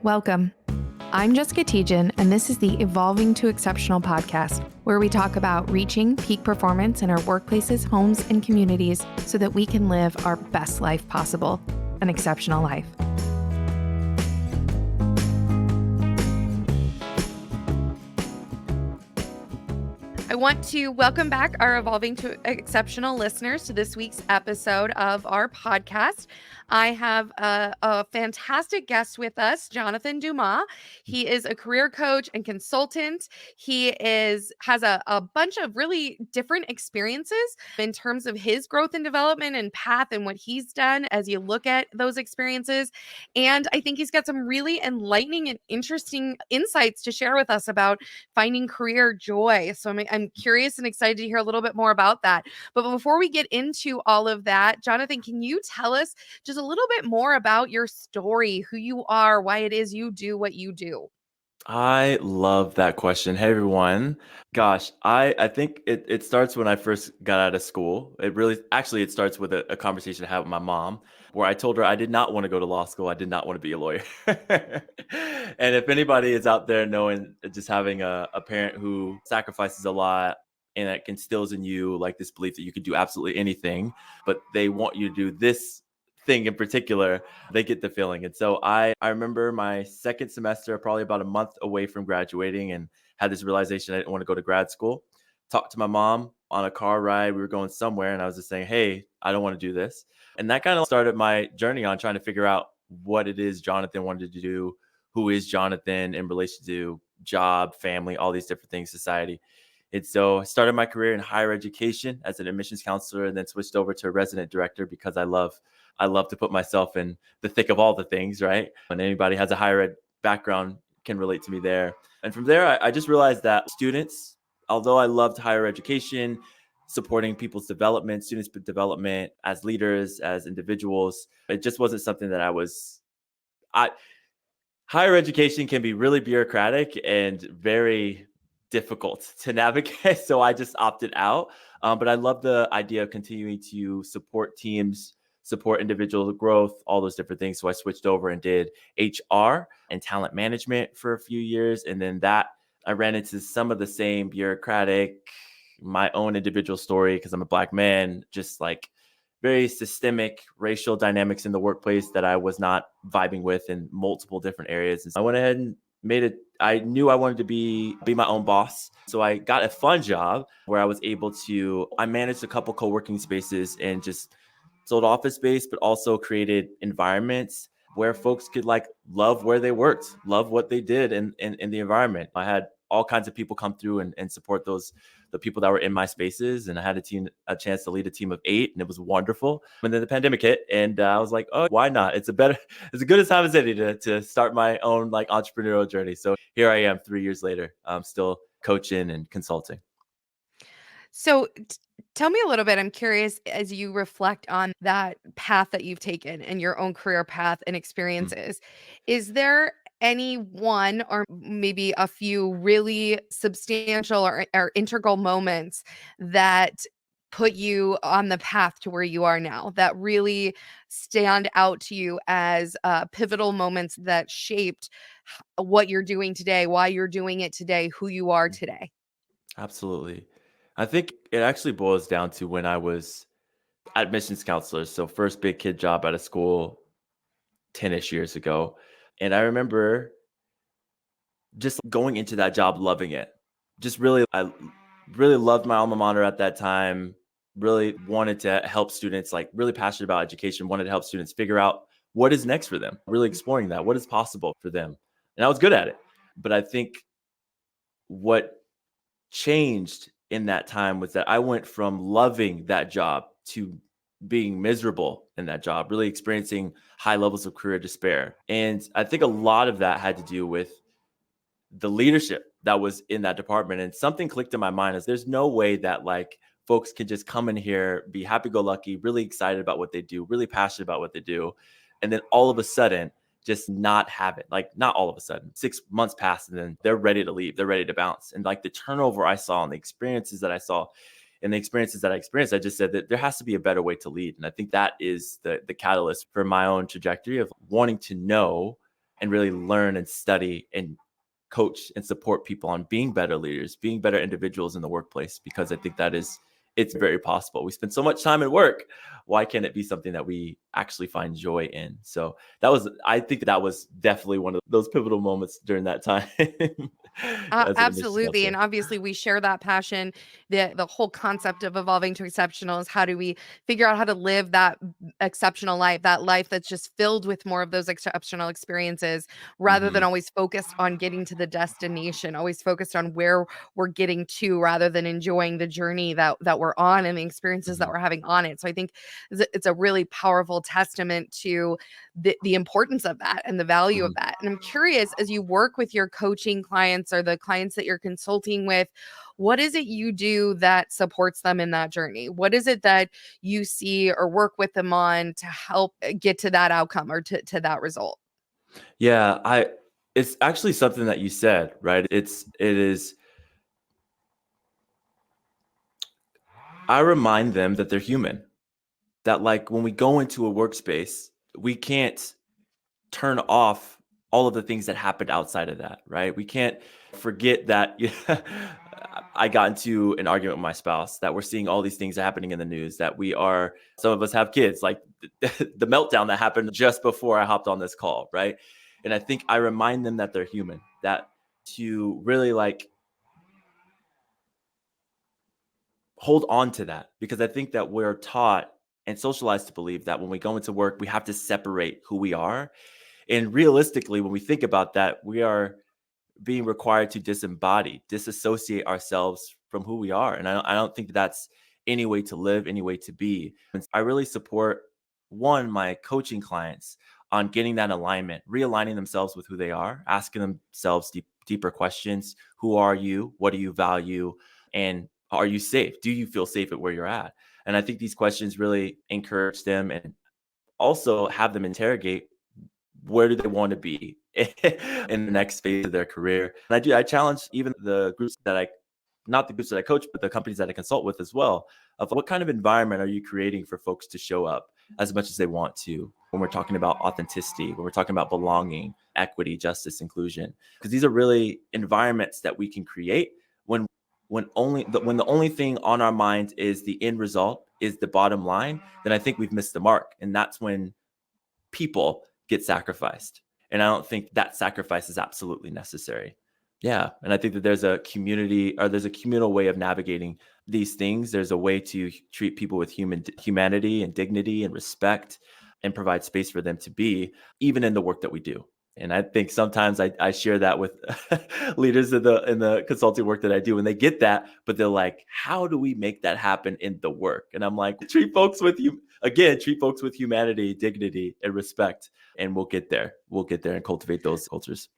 Welcome. I'm Jessica Tietjen, and this is the Evolving to Exceptional podcast, where we talk about reaching peak performance in our workplaces, homes, and communities so that we can live our best life possible, an exceptional life. I want to welcome back our Evolving to Exceptional listeners to this week's episode of our podcast. I have a fantastic guest with us, Jonathan Dumas. He is a career coach and consultant. He has a bunch of really different experiences in terms of his growth and development and path and what he's done as you look at those experiences. And I think he's got some really enlightening and interesting insights to share with us about finding career joy. So I'm curious and excited to hear a little bit more about that. But before we get into all of that, Jonathan, can you tell us just a little bit more about your story, who you are, why it is you do what you do? I love that question. Hey, everyone. Gosh, I think it starts when I first got out of school. It starts with a conversation I had with my mom where I told her I did not want to go to law school. I did not want to be a lawyer. And if anybody is out there knowing just having a parent who sacrifices a lot and that instills in you like this belief that you could do absolutely anything, but they want you to do this thing in particular, they get the feeling. And so I remember my second semester, probably about a month away from graduating, and had this realization I didn't want to go to grad school. Talked to my mom on a car ride. We were going somewhere, and I was just saying, hey, I don't want to do this. And that kind of started my journey on trying to figure out what it is Jonathan wanted to do. Who is Jonathan in relation to job, family, all these different things, society. And so I started my career in higher education as an admissions counselor, and then switched over to a resident director because I love to put myself in the thick of all the things, right? And anybody has a higher ed background can relate to me there. And from there, I just realized that students, although I loved higher education, supporting people's development, students' development as leaders, as individuals, it just wasn't something that higher education can be really bureaucratic and very difficult to navigate. So I just opted out. But I love the idea of continuing to support teams, support individual growth, all those different things. So I switched over and did HR and talent management for a few years. And then I ran into some of the same bureaucratic, my own individual story, because I'm a Black man, just like very systemic racial dynamics in the workplace that I was not vibing with in multiple different areas. And so I went ahead and I knew I wanted to be my own boss. So I got a fun job where I managed a couple co-working spaces and just sold office space, but also created environments where folks could like love where they worked, love what they did in the environment. I had all kinds of people come through and support the people that were in my spaces. And I had a chance to lead a team of 8, and it was wonderful. And then the pandemic hit, and I was like, oh, why not? It's a good a time as any to start my own like entrepreneurial journey. So here I am 3 years later. I'm still coaching and consulting. So tell me a little bit. I'm curious as you reflect on that path that you've taken and your own career path and experiences. Is there any one or maybe a few really substantial or integral moments that put you on the path to where you are now that really stand out to you as pivotal moments that shaped what you're doing today, why you're doing it today, who you are today? Absolutely. I think it actually boils down to when I was admissions counselor. So first big kid job out of school 10-ish years ago. And I remember just going into that job, loving it. I really loved my alma mater at that time. Really wanted to help students, like really passionate about education, wanted to help students figure out what is next for them, really exploring that, what is possible for them. And I was good at it. But I think what changed in that time was that I went from loving that job to being miserable in that job, really experiencing high levels of career despair. And I think a lot of that had to do with the leadership that was in that department. And something clicked in my mind is there's no way that like folks can just come in here, be happy-go-lucky, really excited about what they do, really passionate about what they do, and then all of a sudden just not have it. Like not all of a sudden, 6 months pass and then they're ready to leave. They're ready to bounce. And like the turnover I saw and the experiences that I saw and the experiences that I experienced, I just said that there has to be a better way to lead. And I think that is the catalyst for my own trajectory of wanting to know and really learn and study and coach and support people on being better leaders, being better individuals in the workplace, because I think it's very possible. We spend so much time at work. Why can't it be something that we actually find joy in? So I think that was definitely one of those pivotal moments during that time. As an initial Absolutely, and counselor. obviously we share that passion. The whole concept of evolving to exceptional is how do we figure out how to live that exceptional life, that life that's just filled with more of those exceptional experiences rather than Mhm, always focused on getting to the destination, always focused on where we're getting to rather than enjoying the journey that we're on and the experiences that mhm, we're having on it. So I think it's a really powerful testament to the importance of that and the value of mhm. that. And I'm curious, as you work with your coaching clients or the clients that you're consulting with, what is it you do that supports them in that journey? What is it that you see or work with them on to help get to that outcome or to that result? Yeah, I it's actually something that you said, right? It is I remind them that they're human. That like when we go into a workspace, we can't turn off all of the things that happened outside of that, right? We can't forget that I got into an argument with my spouse, that we're seeing all these things happening in the news, that some of us have kids, like the meltdown that happened just before I hopped on this call, right? And I think I remind them that they're human, that to really like hold on to that, because I think that we're taught and socialized to believe that when we go into work, we have to separate who we are. And realistically, when we think about that, we are being required to disassociate ourselves from who we are. And I don't think that's any way to live, any way to be. And I really support my coaching clients on getting that alignment, realigning themselves with who they are, asking themselves deeper questions. Who are you? What do you value? And are you safe? Do you feel safe at where you're at? And I think these questions really encourage them and also have them interrogate where do they want to be in the next phase of their career. And I challenge even the groups that I not the groups that I coach, but the companies that I consult with as well, of what kind of environment are you creating for folks to show up as much as they want to when we're talking about authenticity, when we're talking about belonging, equity, justice, inclusion. Because these are really environments that we can create when when the only thing on our minds is the end result, is the bottom line, then I think we've missed the mark. And that's when people get sacrificed. And I don't think that sacrifice is absolutely necessary. Yeah. And I think that there's a communal way of navigating these things. There's a way to treat people with humanity and dignity and respect and provide space for them to be, even in the work that we do. And I think sometimes I share that with leaders in the consulting work that I do, and they get that, but they're like, how do we make that happen in the work? And I'm like, treat folks with humanity, dignity, and respect, and we'll get there. We'll get there and cultivate those cultures.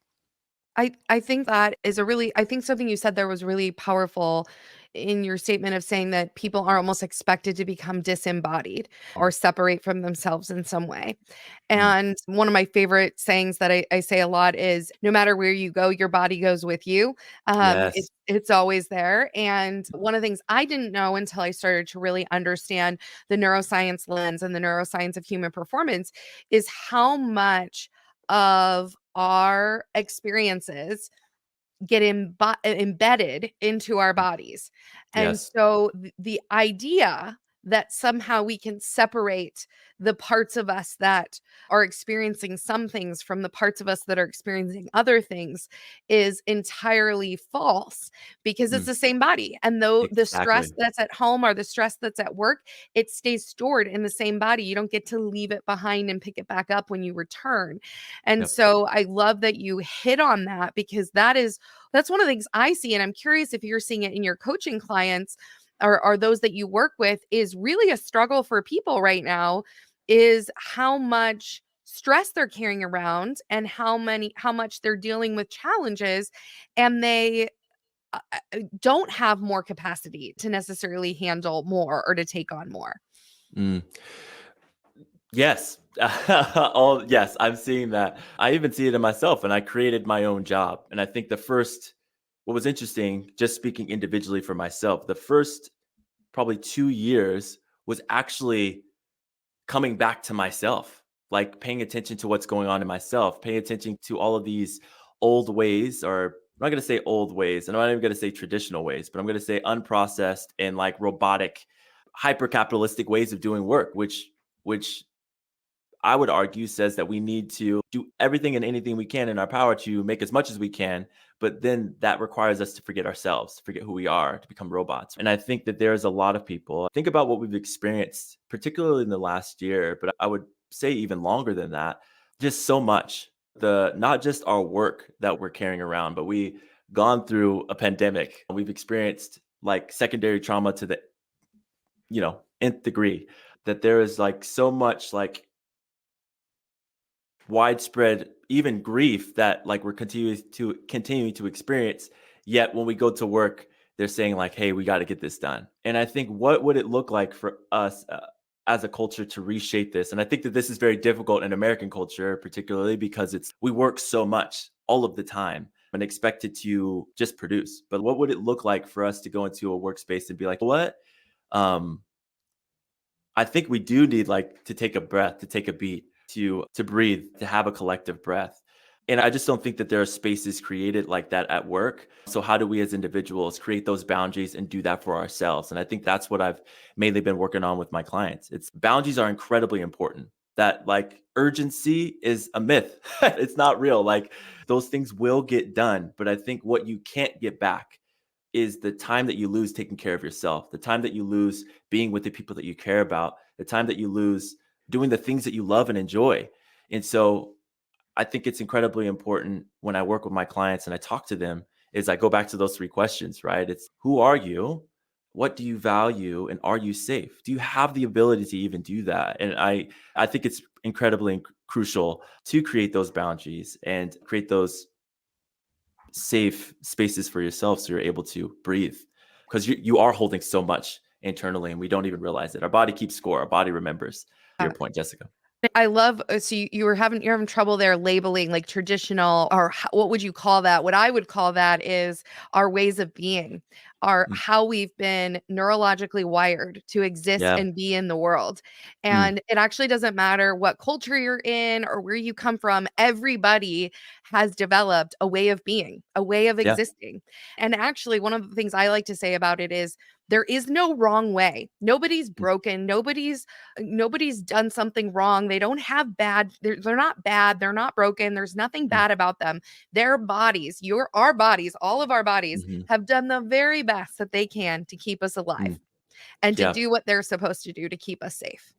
I think that is a really I think something you said there was really powerful in your statement of saying that people are almost expected to become disembodied or separate from themselves in some way. Mm. And one of my favorite sayings that I say a lot is no matter where you go, your body goes with you. Yes. It's always there. And one of the things I didn't know until I started to really understand the neuroscience lens and the neuroscience of human performance is how much of our experiences get embedded into our bodies. And Yes. so the idea that somehow we can separate the parts of us that are experiencing some things from the parts of us that are experiencing other things is entirely false because it's Mm. the same body. And though the stress Exactly. that's at home or the stress that's at work, it stays stored in the same body. You don't get to leave it behind and pick it back up when you return. And Yep. so I love that you hit on that because that's one of the things I see, and I'm curious if you're seeing it in your coaching clients or those that you work with is really a struggle for people right now is how much stress they're carrying around and how much they're dealing with challenges and they don't have more capacity to necessarily handle more or to take on more. Mm. Yes. Yes, I'm seeing that. I even see it in myself, and I created my own job. And I think what was interesting, just speaking individually for myself, the first probably 2 years was actually coming back to myself. like paying attention to what's going on in myself, paying attention to all of these old ways, or I'm not going to say old ways, and I'm not even going to say traditional ways, but I'm going to say unprocessed and like robotic, hyper capitalistic ways of doing work, which I would argue says that we need to do everything and anything we can in our power to make as much as we can. But then that requires us to forget ourselves, to forget who we are, to become robots. And I think that there's a lot of people, think about what we've experienced, particularly in the last year, but I would say even longer than that, just so much. Not just our work that we're carrying around, but we gone through a pandemic. We've experienced like secondary trauma to the, nth degree, that there is like so much like widespread even grief that like we're continuing to experience. Yet when we go to work, they're saying like, hey, we got to get this done. And I think, what would it look like for us as a culture to reshape this? And I think that this is very difficult in American culture, particularly because we work so much all of the time and expected to just produce. But what would it look like for us to go into a workspace and be like, what I think we do need like to take a breath, to take a beat, to breathe, to have a collective breath. And I just don't think that there are spaces created like that at work. So how do we as individuals create those boundaries and do that for ourselves? And I think that's what I've mainly been working on with my clients. It's boundaries are incredibly important. That like urgency is a myth. It's not real. Like those things will get done, but I think what you can't get back is the time that you lose taking care of yourself, the time that you lose being with the people that you care about, the time that you lose doing the things that you love and enjoy. And so I think it's incredibly important when I work with my clients and I talk to them is I go back to those three questions, right? It's who are you? What do you value? And are you safe? Do you have the ability to even do that? And I think it's incredibly crucial to create those boundaries and create those safe spaces for yourself so you're able to breathe, because you are holding so much internally and we don't even realize it. Our body keeps score. Our body remembers. To your point, Jessica. I love so you're having trouble there labeling like traditional or what would you call that? What I would call that is our ways of being, our Mm. how we've been neurologically wired to exist Yeah. and be in the world. Mm. And it actually doesn't matter what culture you're in or where you come from. Everybody has developed a way of being, a way of Yeah. existing. And actually, one of the things I like to say about it is there is no wrong way. Nobody's Mm. broken. Nobody's done something wrong. They don't have bad, they're not bad, they're not broken. There's nothing Mm. bad about them. Their bodies, our bodies, all of our bodies Mhm. have done the very best that they can to keep us alive Mm. and to Yeah. do what they're supposed to do to keep us safe.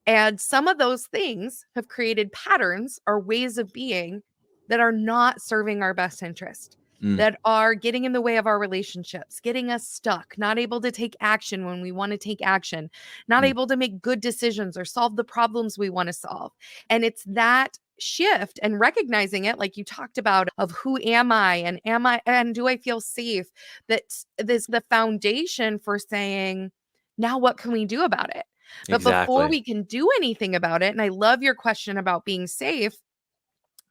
And some of those things have created patterns or ways of being that are not serving our best interest, Mm. that are getting in the way of our relationships, getting us stuck, not able to take action when we want to take action, not Mm. able to make good decisions or solve the problems we want to solve. And it's that shift and recognizing it, like you talked about, of who am I and do I feel safe, that this the foundation for saying, now what can we do about it? But before Exactly. we can do anything about it, and I love your question about being safe,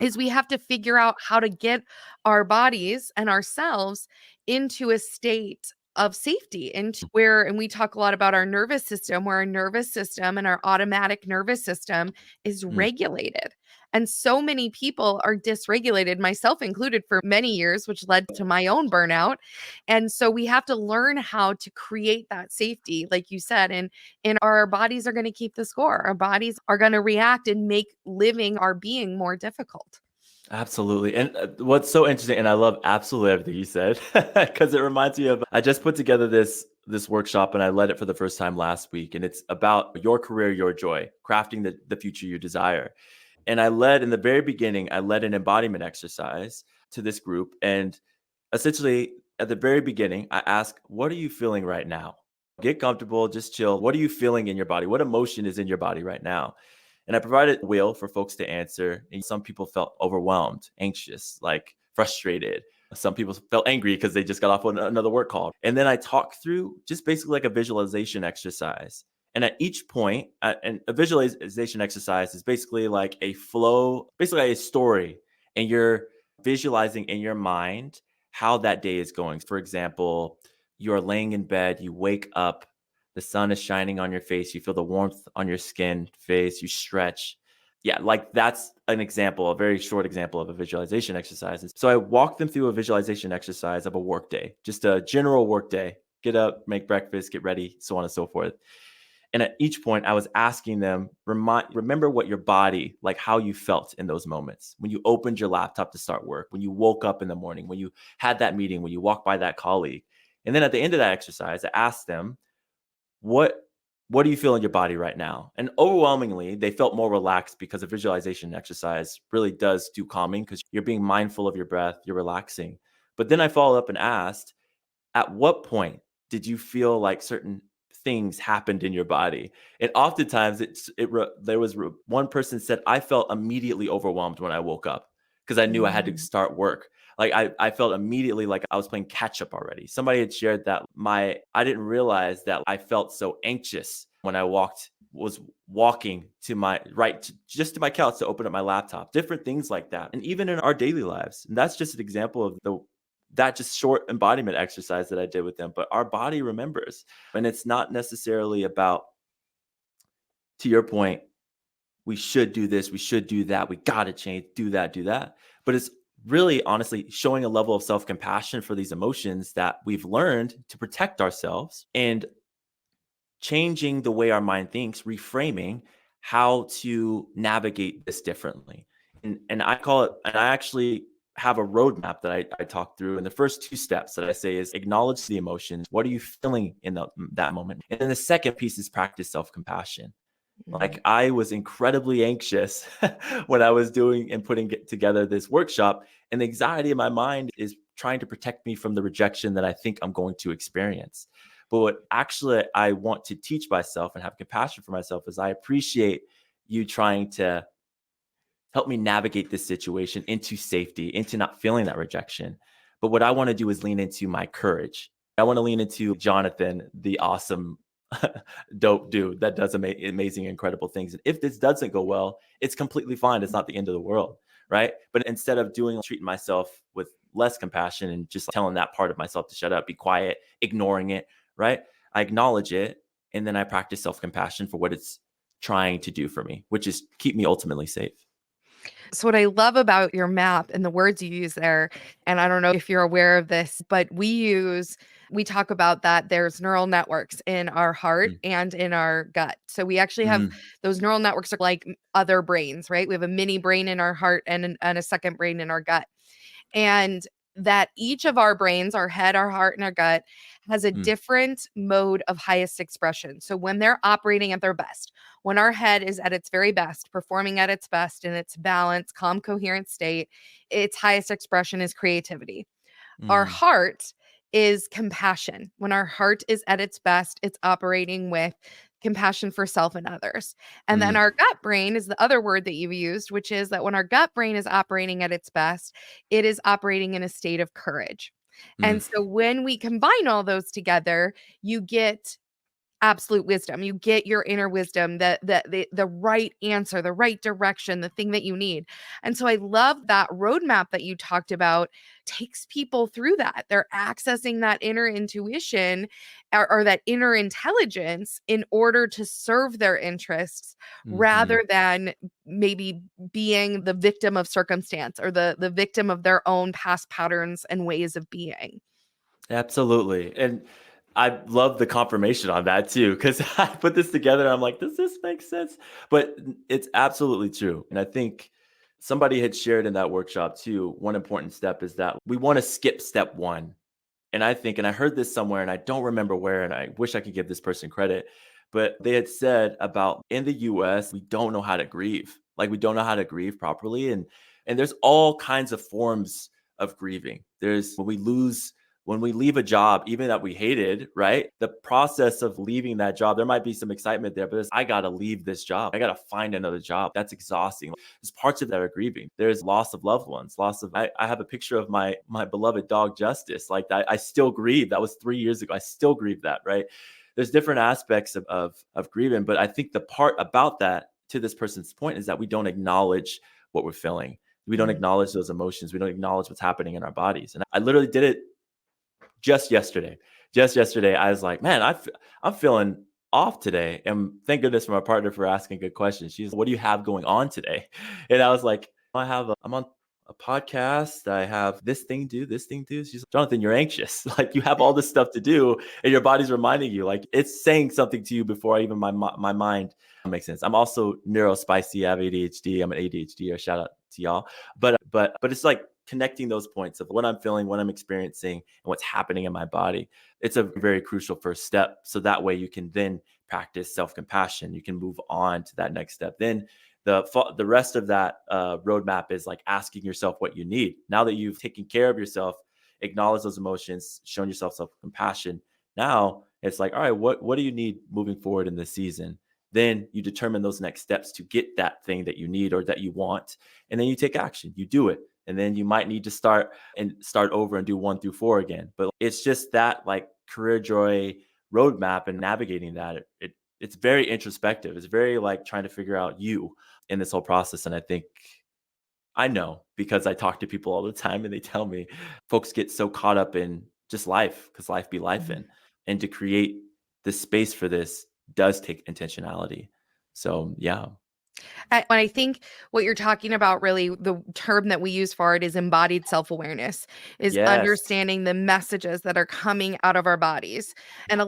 is we have to figure out how to get our bodies and ourselves into a state of safety, into where, and we talk a lot about our nervous system, where our nervous system and our automatic nervous system is Mm. regulated. And so many people are dysregulated, myself included, for many years, which led to my own burnout. And so we have to learn how to create that safety, like you said, and our bodies are going to keep the score. Our bodies are going to react and make living our being more difficult. Absolutely. And what's so interesting, and I love absolutely everything you said, because it reminds me of I just put together this workshop and I led it for the first time last week. And it's about your career, your joy, crafting the future you desire. And in the very beginning, I led an embodiment exercise to this group. And essentially, at the very beginning, I ask, what are you feeling right now? Get comfortable, just chill. What are you feeling in your body? What emotion is in your body right now? And I provided a wheel for folks to answer. And some people felt overwhelmed, anxious, like frustrated. Some people felt angry because they just got off on another work call. And then I talked through just basically like a visualization exercise. And at each point, and a visualization exercise is basically like a flow, basically a story. And you're visualizing in your mind how that day is going. For example, you're laying in bed, you wake up, the sun is shining on your face, you feel the warmth on your skin, face, you stretch, Yeah, like that's an example, a very short example of a visualization exercise. So I walked them through a visualization exercise of a work day, just a general work day. Get up, make breakfast, get ready, so on and so forth. And at each point, I was asking them, remember what your body, like how you felt in those moments. When you opened your laptop to start work, when you woke up in the morning, when you had that meeting, when you walked by that colleague. And then at the end of that exercise, I asked them, what do you feel in your body right now? And overwhelmingly, they felt more relaxed because a visualization exercise really does do calming because you're being mindful of your breath, you're relaxing. But then I followed up and asked, at what point did you feel like certain things happened in your body? And oftentimes one person said, I felt immediately overwhelmed when I woke up because I knew I had to start work. Like I felt immediately like I was playing catch up already. Somebody had shared that I didn't realize that I felt so anxious when I was walking to my just to my couch to open up my laptop, different things like that. And even in our daily lives. And that's just an example of that just short embodiment exercise that I did with them. But our body remembers. And it's not necessarily about, to your point, we should do this, we should do that, we got to change, do that, do that. But it's really honestly showing a level of self-compassion for these emotions that we've learned to protect ourselves and changing the way our mind thinks, reframing how to navigate this differently. And I call it, and I actually have a roadmap that I talk through. And the first two steps that I say is acknowledge the emotions. What are you feeling in that moment? And then the second piece is practice self-compassion. Like I was incredibly anxious when I was doing and putting together this workshop, and the anxiety in my mind is trying to protect me from the rejection that I think I'm going to experience. But what actually I want to teach myself and have compassion for myself is I appreciate you trying to help me navigate this situation into safety, into not feeling that rejection. But what I want to do is lean into my courage. I want to lean into Jonathan, the awesome, dope dude that does amazing, incredible things. And if this doesn't go well, it's completely fine. It's not the end of the world, right? But instead of treating myself with less compassion and just telling that part of myself to shut up, be quiet, ignoring it, right? I acknowledge it, and then I practice self-compassion for what it's trying to do for me, which is keep me ultimately safe. So, what I love about your map and the words you use there, and I don't know if you're aware of this, but we talk about that there's neural networks in our heart Mm. and in our gut. So, we actually have Mm. those neural networks are like other brains, right? We have a mini brain in our heart and a second brain in our gut. And that each of our brains, our head, our heart, and our gut, has a Mm. different mode of highest expression. So when they're operating at their best, when our head is at its very best, performing at its best in its balanced, calm, coherent state, its highest expression is creativity. Our Mm. heart is compassion. When our heart is at its best, it's operating with compassion for self and others. And then Mm. our gut brain is the other word that you've used, which is that when our gut brain is operating at its best, it is operating in a state of courage. Mm. And so when we combine all those together, you get absolute wisdom. You get your inner wisdom, the right answer, the right direction, the thing that you need. And so I love that roadmap that you talked about takes people through that. They're accessing that inner intuition or that inner intelligence in order to serve their interests Mhm. rather than maybe being the victim of circumstance or the victim of their own past patterns and ways of being. Absolutely. And I love the confirmation on that too, because I put this together. I'm like, does this make sense? But it's absolutely true. And I think somebody had shared in that workshop too. One important step is that we want to skip step one. And I think, and I heard this somewhere and I don't remember where, and I wish I could give this person credit, but they had said about in the US, we don't know how to grieve. Like we don't know how to grieve properly. And there's all kinds of forms of grieving. There's when we leave a job, even that we hated, right? The process of leaving that job, there might be some excitement there, but I got to leave this job. I got to find another job. That's exhausting. There's parts of that are grieving. There's loss of loved ones, I have a picture of my beloved dog, Justice. Like I still grieve. That was 3 years ago. I still grieve that, right? There's different aspects of grieving. But I think the part about that, to this person's point, is that we don't acknowledge what we're feeling. We don't Mm. acknowledge those emotions. We don't acknowledge what's happening in our bodies. And I literally did it just yesterday. Just yesterday, I was like, man, I'm feeling off today. And thank goodness for my partner for asking good questions. She's, what do you have going on today? And I was like, I'm on a podcast. I have this thing due, this thing due. She's like, Jonathan, you're anxious. Like you have all this stuff to do and your body's reminding you, like it's saying something to you before even my mind makes sense. I'm also neurospicy. I have ADHD. I'm an ADHD. Shout out to y'all. But it's like connecting those points of what I'm feeling, what I'm experiencing, and what's happening in my body. It's a very crucial first step. So that way you can then practice self-compassion. You can move on to that next step. Then the rest of that roadmap is like asking yourself what you need. Now that you've taken care of yourself, acknowledge those emotions, shown yourself self-compassion. Now it's like, all right, what do you need moving forward in this season? Then you determine those next steps to get that thing that you need or that you want. And then you take action, you do it. And then you might need to start over and do 1 through 4 again. But it's just that like career joy roadmap and navigating that. It's very introspective. It's very like trying to figure out you in this whole process. And I think I know because I talk to people all the time and they tell me folks get so caught up in just life because life be life in. And to create this space for this does take intentionality. So yeah. And I think what you're talking about, really, the term that we use for it is embodied self-awareness, is Yes. understanding the messages that are coming out of our bodies. And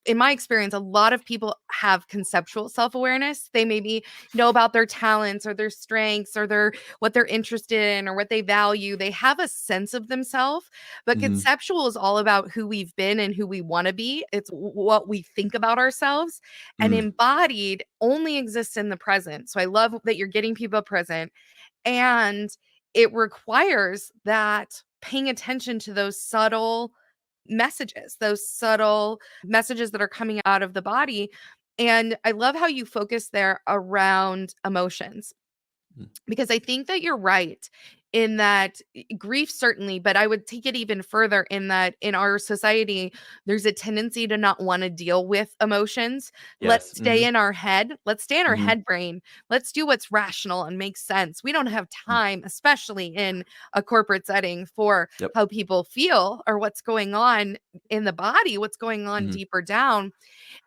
in my experience, a lot of people have conceptual self-awareness. They maybe know about their talents or their strengths or what they're interested in or what they value. They have a sense of themselves, but Mm-hmm. conceptual is all about who we've been and who we want to be. It's what we think about ourselves. And Mm. embodied only exists in the present. So I love that you're getting people present, and it requires that paying attention to those subtle messages that are coming out of the body. And I love how you focus there around emotions, Mm. because I think that you're right in that grief, certainly, but I would take it even further in that in our society, there's a tendency to not want to deal with emotions. Let's Yes. stay Mm-hmm. in our head. Let's stay in our Mm-hmm. head brain. Let's do what's rational and makes sense. We don't have Mm. time, especially in a corporate setting, for Yep. how people feel or what's going on in the body, what's going on Mm-hmm. deeper down.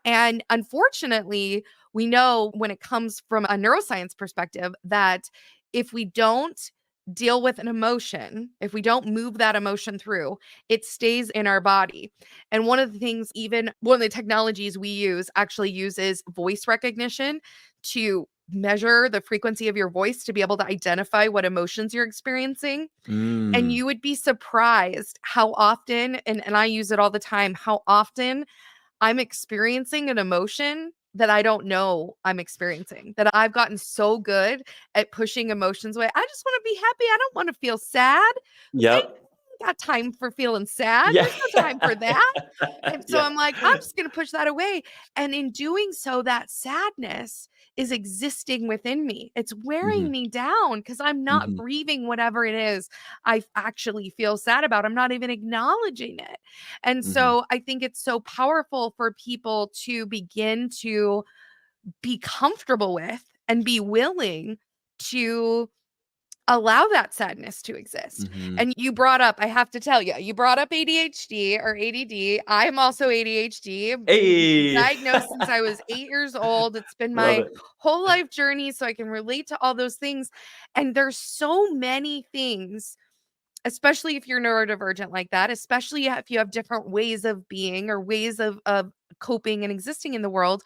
And unfortunately, we know when it comes from a neuroscience perspective that if we don't deal with an emotion, if we don't move that emotion through, it stays in our body. And one of the things, even one of the technologies we use actually uses voice recognition to measure the frequency of your voice to be able to identify what emotions you're experiencing. And Mm. you would be surprised how often, and I use it all the time, how often I'm experiencing an emotion that I don't know I'm experiencing, that I've gotten so good at pushing emotions away. I just wanna be happy, I don't wanna feel sad. Like, I Yep. ain't got time for feeling sad, Yeah. there's no time for that. And so Yeah. I'm like, I'm just gonna push that away. And in doing so, that sadness is existing within me. It's wearing Mhm. me down because I'm not Mhm. grieving whatever it is I actually feel sad about. I'm not even acknowledging it. And Mhm. so I think it's so powerful for people to begin to be comfortable with and be willing to allow that sadness to exist. Mhm. And you brought up, I have to tell you, you brought up ADHD or ADD. I'm also ADHD, been Hey. diagnosed since I was 8 years old. It's been Love my it. whole life journey, so I can relate to all those things. And there's so many things, especially if you're neurodivergent like that, especially if you have different ways of being or ways of coping and existing in the world,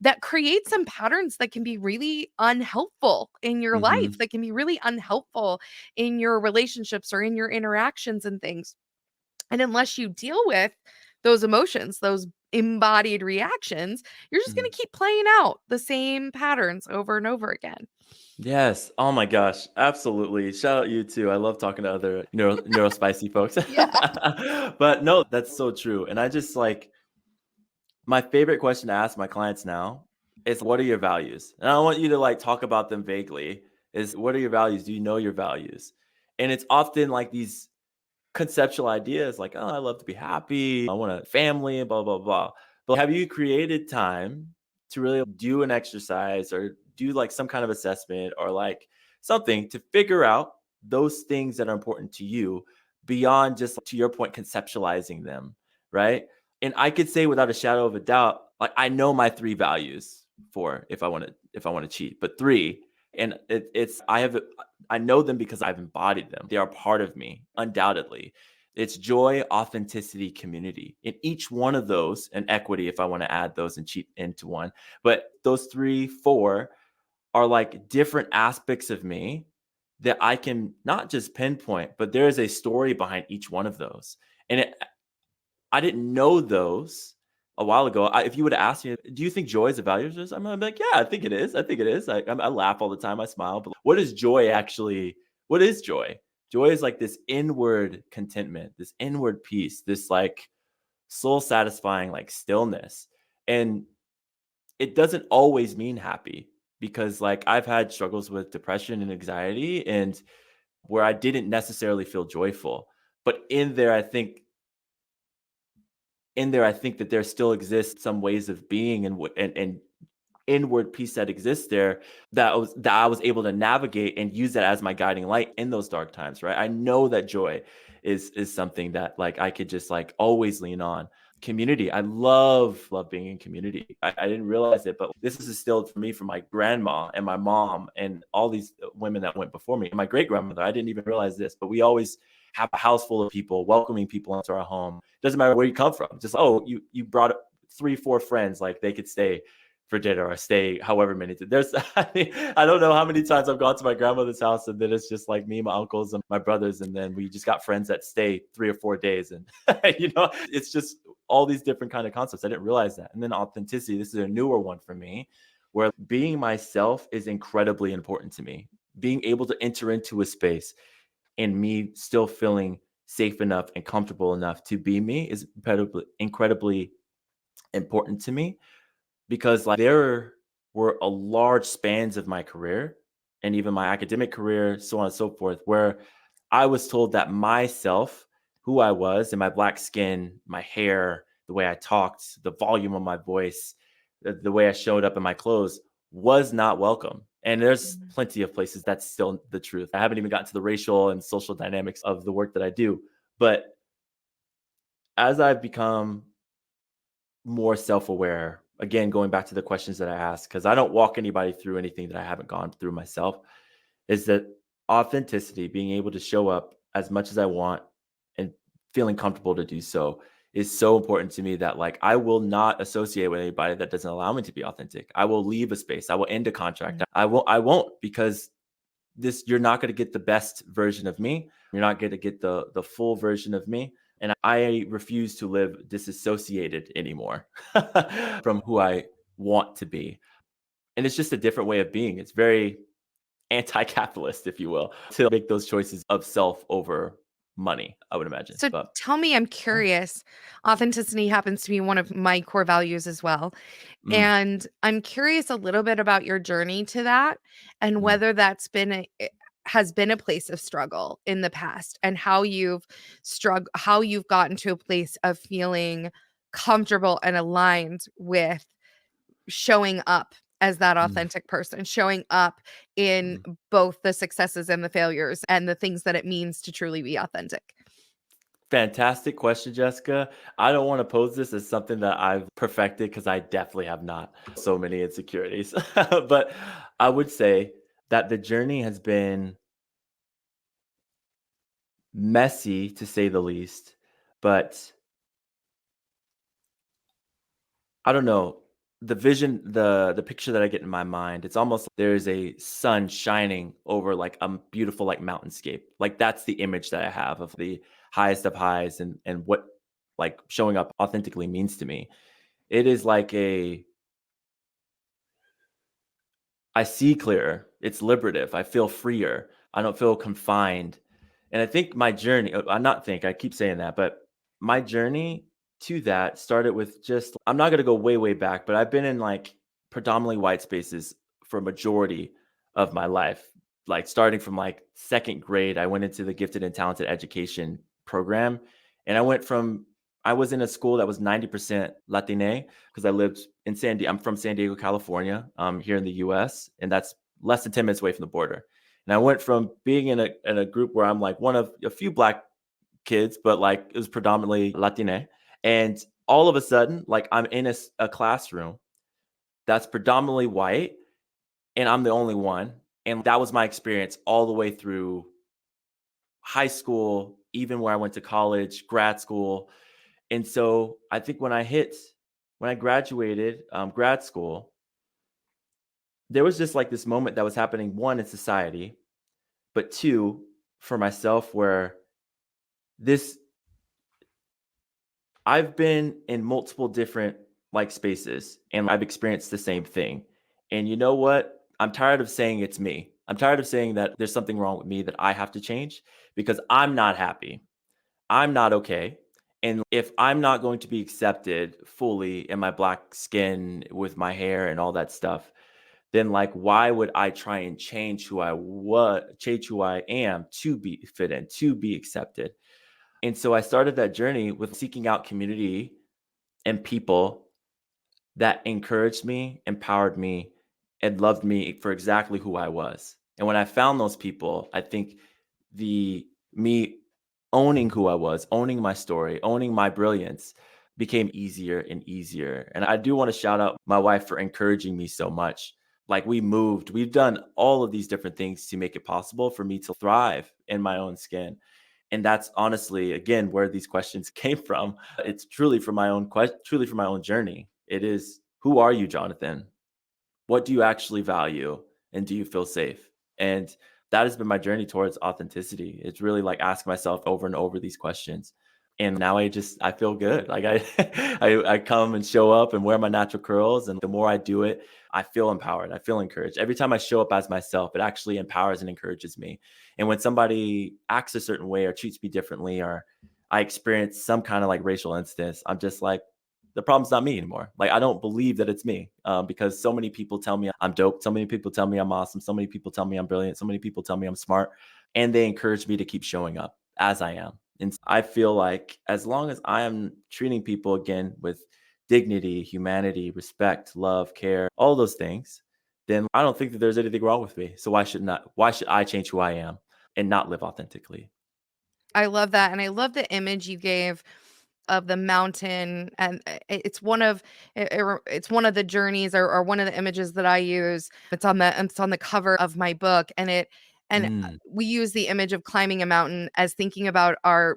that create some patterns that can be really unhelpful in your life, Mhm. that can be really unhelpful in your relationships or in your interactions and things. And unless you deal with those emotions, those embodied reactions, you're just going Mhm. to keep playing out the same patterns over and over again. Yes. Oh my gosh. Absolutely. Shout out you too. I love talking to other neurospicy folks. Yeah. But no, that's so true. And I just like my favorite question to ask my clients now is what are your values? And I don't want you to like talk about them vaguely. Is what are your values? Do you know your values? And it's often like these conceptual ideas like, oh, I love to be happy. I want a family and blah, blah, blah. But have you created time to really do an exercise or do like some kind of assessment or like something to figure out those things that are important to you beyond just, to your point, conceptualizing them, right? And I could say without a shadow of a doubt, like I know my 3 values for if I want to cheat, but 3, and it's I know them because I've embodied them. They are part of me, undoubtedly. It's joy, authenticity, community. In each one of those, and equity if I want to add those and cheat into one. But those 3, 4 are like different aspects of me that I can not just pinpoint, but there is a story behind each one of those. And I didn't know those a while ago. If you would have asked me, do you think joy is a value? I'm like, yeah, I think it is. I think it is. I laugh all the time. I smile. But what is joy actually? What is joy? Joy is like this inward contentment, this inward peace, this like soul satisfying like stillness. And it doesn't always mean happy, because like I've had struggles with depression and anxiety, and where I didn't necessarily feel joyful. But in there, I think that there still exists some ways of being and inward peace that exists there that I was able to navigate and use that as my guiding light in those dark times, right? I know that joy is something that like I could just like always lean on. Community. I love being in community. I didn't realize it, but this is instilled for me from my grandma and my mom and all these women that went before me. And my great grandmother, I didn't even realize this, but we always have a house full of people, welcoming people into our home. Doesn't matter where you come from. Just, oh, you brought 3, 4 friends, like they could stay for dinner or stay however many. There's, I don't know how many times I've gone to my grandmother's house and then it's just like me, my uncles, and my brothers, and then we just got friends that stay 3 or 4 days, and it's just all these different kind of concepts. I didn't realize that. And then authenticity. This is a newer one for me, where being myself is incredibly important to me. Being able to enter into a space and me still feeling safe enough and comfortable enough to be me is incredibly important to me, because like there were a large spans of my career and even my academic career, so on and so forth, where I was told that myself, who I was, and my black skin, my hair, the way I talked, the volume of my voice, the way I showed up in my clothes was not welcome. And there's plenty of places that's still the truth. I haven't even gotten to the racial and social dynamics of the work that I do. But as I've become more self-aware, again, going back to the questions that I asked, because I don't walk anybody through anything that I haven't gone through myself, is that authenticity, being able to show up as much as I want and feeling comfortable to do so, is so important to me that like I will not associate with anybody that doesn't allow me to be authentic. I will leave a space. I will end a contract. I won't, because you're not going to get the best version of me. You're not going to get the full version of me. And I refuse to live disassociated anymore from who I want to be. And it's just a different way of being. It's very anti-capitalist, if you will, to make those choices of self over money, I would imagine. So But tell me, I'm curious. Authenticity happens to be one of my core values as well. mm, And I'm curious a little bit about your journey to that, and mm, whether that's been has been a place of struggle in the past, and how you've gotten to a place of feeling comfortable and aligned with showing up as that mm, authentic person, showing up in mm. both the successes and the failures and the things that it means to truly be authentic. Fantastic question, Jessica. I don't want to pose this as something that I've perfected, because I definitely have not. So many insecurities. But I would say that the journey has been messy, to say the least. But I don't know. The vision, the picture that I get in my mind, it's almost like there's a sun shining over like a beautiful like mountainscape. Like that's the image that I have of the highest of highs, and what like showing up authentically means to me. It is like I see clearer. It's liberative. I feel freer. I don't feel confined. And I think my journey, I not think, I keep saying that, but my journey to that started with just, I'm not going to go way, way back, but I've been in like predominantly white spaces for a majority of my life. Like starting from like second grade, I went into the gifted and talented education program. And I was in a school that was 90% Latine, because I lived in I'm from San Diego, California, here in the US, and that's less than 10 minutes away from the border. And I went from being in a group where I'm like one of a few black kids, but like it was predominantly Latine. And all of a sudden, like I'm in a classroom that's predominantly white and I'm the only one. And that was my experience all the way through high school, even where I went to college, grad school. And so I think when I graduated grad school, there was just like this moment that was happening, one, in society, but two, for myself, where this I've been in multiple different like spaces and I've experienced the same thing. And you know what? I'm tired of saying it's me. I'm tired of saying that there's something wrong with me that I have to change because I'm not happy. I'm not okay. And if I'm not going to be accepted fully in my black skin with my hair and all that stuff, then like why would I try and change who I am to be fit in, to be accepted? And so I started that journey with seeking out community and people that encouraged me, empowered me, and loved me for exactly who I was. And when I found those people, I think the me owning who I was, owning my story, owning my brilliance became easier and easier. And I do want to shout out my wife for encouraging me so much. Like we've done all of these different things to make it possible for me to thrive in my own skin. And that's honestly, again, where these questions came from. It's truly from my own truly from my own journey. It is, who are you, Jonathan? What do you actually value? And do you feel safe? And that has been my journey towards authenticity. It's really like ask myself over and over these questions. And now I feel good. Like I come and show up and wear my natural curls. And the more I do it, I feel empowered. I feel encouraged. Every time I show up as myself, it actually empowers and encourages me. And when somebody acts a certain way or treats me differently, or I experience some kind of like racial instance, I'm just like, the problem's not me anymore. Like, I don't believe that it's me because so many people tell me I'm dope. So many people tell me I'm awesome. So many people tell me I'm brilliant. So many people tell me I'm smart. And they encourage me to keep showing up as I am. And I feel like as long as I am treating people again with dignity, humanity, respect, love, care, all those things, then I don't think that there's anything wrong with me. So why should I change who I am and not live authentically? I love that, and I love the image you gave of the mountain, and it's one of the journeys or one of the images that I use. It's on the cover of my book, and Mm, we use the image of climbing a mountain as thinking about our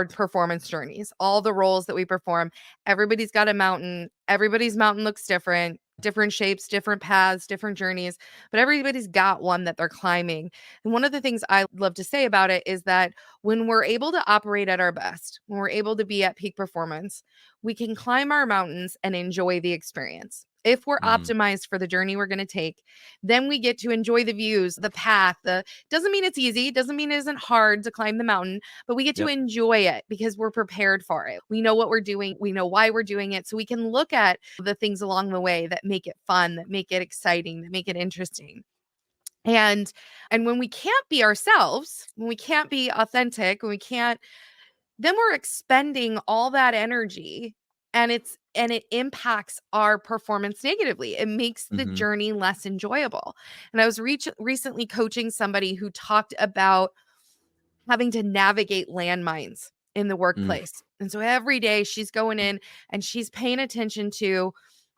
performance journeys, all the roles that we perform. Everybody's got a mountain. Everybody's mountain looks different, different shapes, different paths, different journeys, but everybody's got one that they're climbing. And one of the things I love to say about it is that when we're able to operate at our best, when we're able to be at peak performance, we can climb our mountains and enjoy the experience. If we're mhm. optimized for the journey we're going to take, then we get to enjoy the views, the path. The doesn't mean it's easy, doesn't mean it isn't hard to climb the mountain, but we get to Yep. enjoy it because we're prepared for it. We know what we're doing, we know why we're doing it, so we can look at the things along the way that make it fun, that make it exciting, that make it interesting. And when we can't be ourselves, when we can't be authentic, when we can't, then we're expending all that energy, and it impacts our performance negatively. It makes the Mhm. journey less enjoyable. And I was recently coaching somebody who talked about having to navigate landmines in the Mm, workplace. And so every day she's going in and she's paying attention to,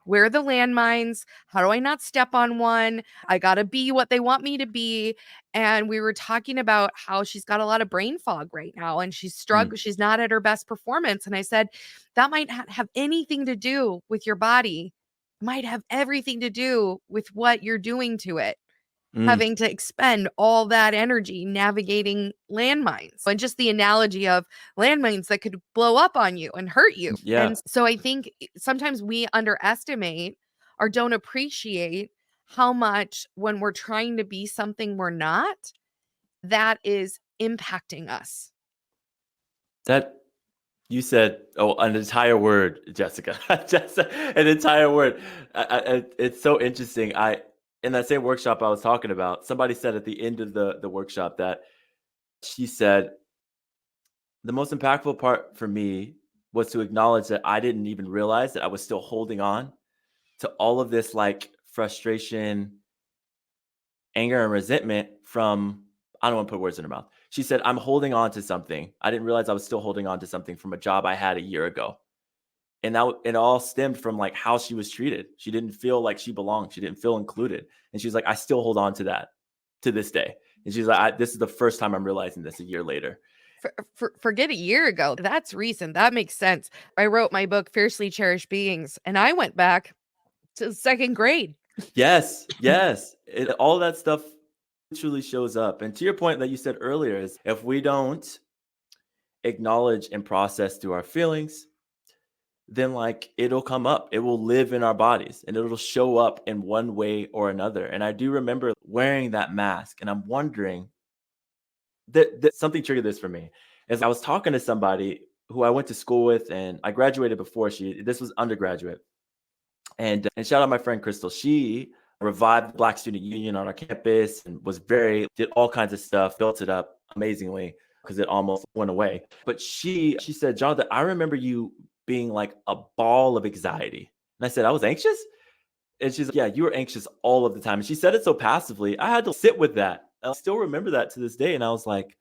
where are the landmines? How do I not step on one? I got to be what they want me to be. And we were talking about how she's got a lot of brain fog right now and she's mm, struggling. She's not at her best performance. And I said, that might have anything to do with your body, might have everything to do with what you're doing to it, mm. having to expend all that energy navigating landmines. And just the analogy of landmines that could blow up on you and hurt you. Yeah. And so I think sometimes we underestimate or don't appreciate how much, when we're trying to be something we're not, that is impacting us. That You said, oh, an entire word, Jessica. Just an entire word. It's so interesting. In that same workshop I was talking about, somebody said at the end of the workshop that she said, the most impactful part for me was to acknowledge that I didn't even realize that I was still holding on to all of this like frustration, anger, and resentment from, I don't want to put words in her mouth. She said, I'm holding on to something. I didn't realize I was still holding on to something from a job I had a year ago. And that it all stemmed from like how she was treated. She didn't feel like she belonged. She didn't feel included. And she's like, I still hold on to that to this day. And she's like, this is the first time I'm realizing this a year later. Forget a year ago. That's recent. That makes sense. I wrote my book, Fiercely Cherished Beings, and I went back to second grade. Yes, yes. All that stuff truly shows up. And to your point that you said earlier is if we don't acknowledge and process through our feelings, then like it'll come up. It will live in our bodies and it'll show up in one way or another. And I do remember wearing that mask, and I'm wondering that something triggered this for me. As I was talking to somebody who I went to school with, and I graduated before this was undergraduate. And shout out my friend Crystal. She revived the Black Student Union on our campus and did all kinds of stuff, built it up amazingly because it almost went away. But she said, Jonathan, I remember you being like a ball of anxiety. And I said, I was anxious? And she's like, yeah, you were anxious all of the time. And she said it so passively. I had to sit with that. I still remember that to this day. And I was like,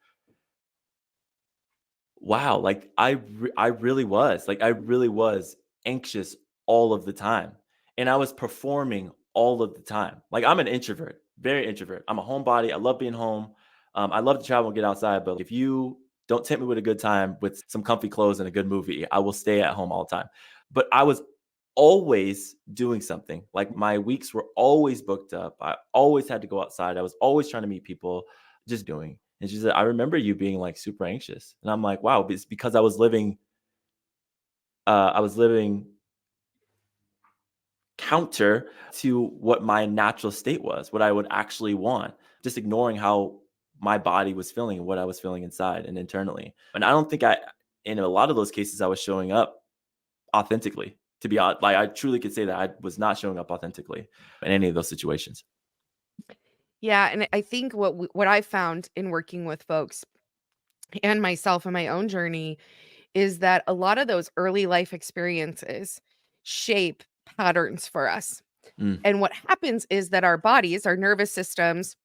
wow, like I really was anxious all of the time. And I was performing all of the time. Like I'm an introvert, very introvert. I'm a homebody. I love being home. I love to travel and get outside. But if you don't tempt me with a good time with some comfy clothes and a good movie, I will stay at home all the time. But I was always doing something. Like my weeks were always booked up. I always had to go outside. I was always trying to meet people, just doing. And she said, I remember you being like super anxious. And I'm like, wow, it's because I was living counter to what my natural state was, what I would actually want, just ignoring how my body was feeling and what I was feeling inside and internally. And I don't think in a lot of those cases, I was showing up authentically. To be honest, like I truly could say that I was not showing up authentically in any of those situations. Yeah, and I think what I found in working with folks and myself in my own journey is that a lot of those early life experiences shape patterns for us. Mm, And what happens is that our bodies, our nervous systems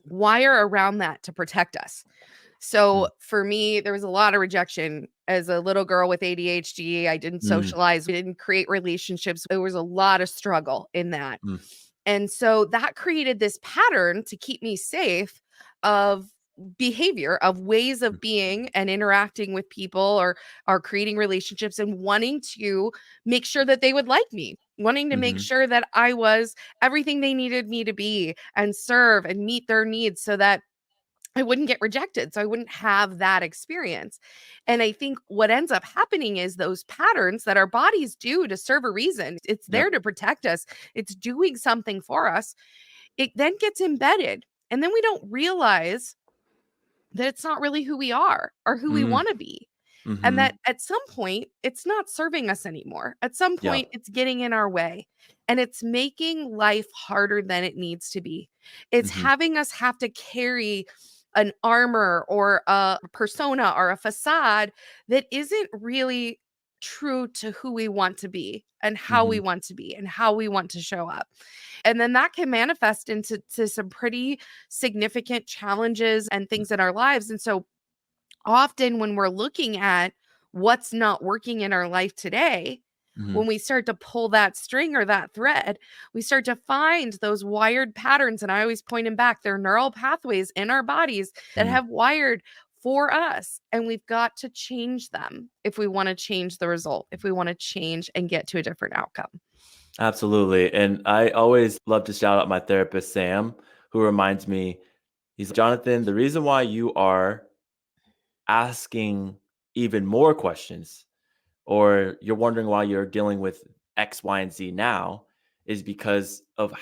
wire around that to protect us. So mm, for me, there was a lot of rejection as a little girl with ADHD. I didn't mm, socialize, we didn't create relationships. There was a lot of struggle in that. mm, And so that created this pattern to keep me safe of behavior, of ways of mm, being and interacting with people or creating relationships and wanting to make sure that they would like me, wanting to make mhm, sure that I was everything they needed me to be and serve and meet their needs so that I wouldn't get rejected. So I wouldn't have that experience. And I think what ends up happening is those patterns that our bodies do to serve a reason, it's there yep, to protect us, it's doing something for us. It then gets embedded. And then we don't realize that it's not really who we are or who we mm, want to be. And that mhm, at some point, it's not serving us anymore. At some yeah, point, it's getting in our way and it's making life harder than it needs to be. It's mhm, having us have to carry an armor or a persona or a facade that isn't really true to who we want to be and how we mhm, want to be and how we want to show up. And then that can manifest into some pretty significant challenges and things in our lives. And so often when we're looking at what's not working in our life today, mhm, when we start to pull that string or that thread, we start to find those wired patterns. And I always point them back. They're neural pathways in our bodies that mhm. have wired for us. And we've got to change them if we want to change the result, if we want to change and get to a different outcome. Absolutely. And I always love to shout out my therapist, Sam, who reminds me, he's Jonathan, the reason why you are asking even more questions or you're wondering why you're dealing with X, Y, and Z now is because of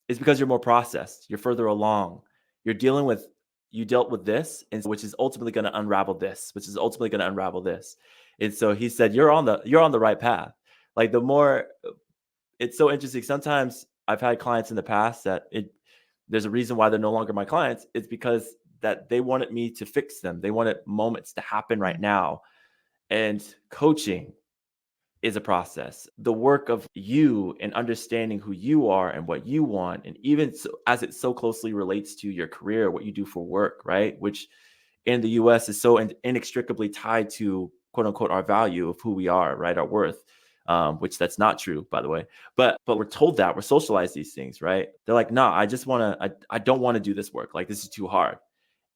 is because you're more processed. You're further along. You're dealing with, you dealt with this, and which is ultimately going to unravel this, which is ultimately going to unravel this. And so he said, you're on the right path. Like the more, it's so interesting. Sometimes I've had clients in the past that there's a reason why they're no longer my clients. It's because that they wanted me to fix them. They wanted moments to happen right now. And coaching is a process. The work of you and understanding who you are and what you want, and even so, as it so closely relates to your career, what you do for work, right? Which in the US is so inextricably tied to quote unquote our value of who we are, right? Our worth. Which that's not true, by the way. But we're told that, we're socialized these things, right? They're like, nah, I don't want to do this work. Like, this is too hard.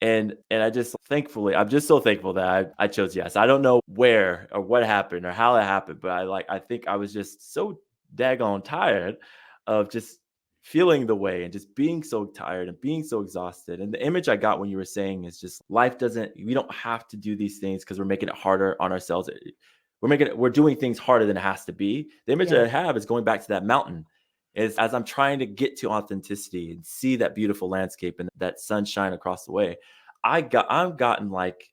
And I'm just so thankful that I chose yes. I don't know where or what happened or how it happened, but I think I was just so daggone tired of just feeling the way and just being so tired and being so exhausted. And the image I got when you were saying is just we don't have to do these things because we're making it harder on ourselves. We're doing things harder than it has to be. The image that I have is going back to that mountain. Is as I'm trying to get to authenticity and see that beautiful landscape and that sunshine across the way, I've gotten like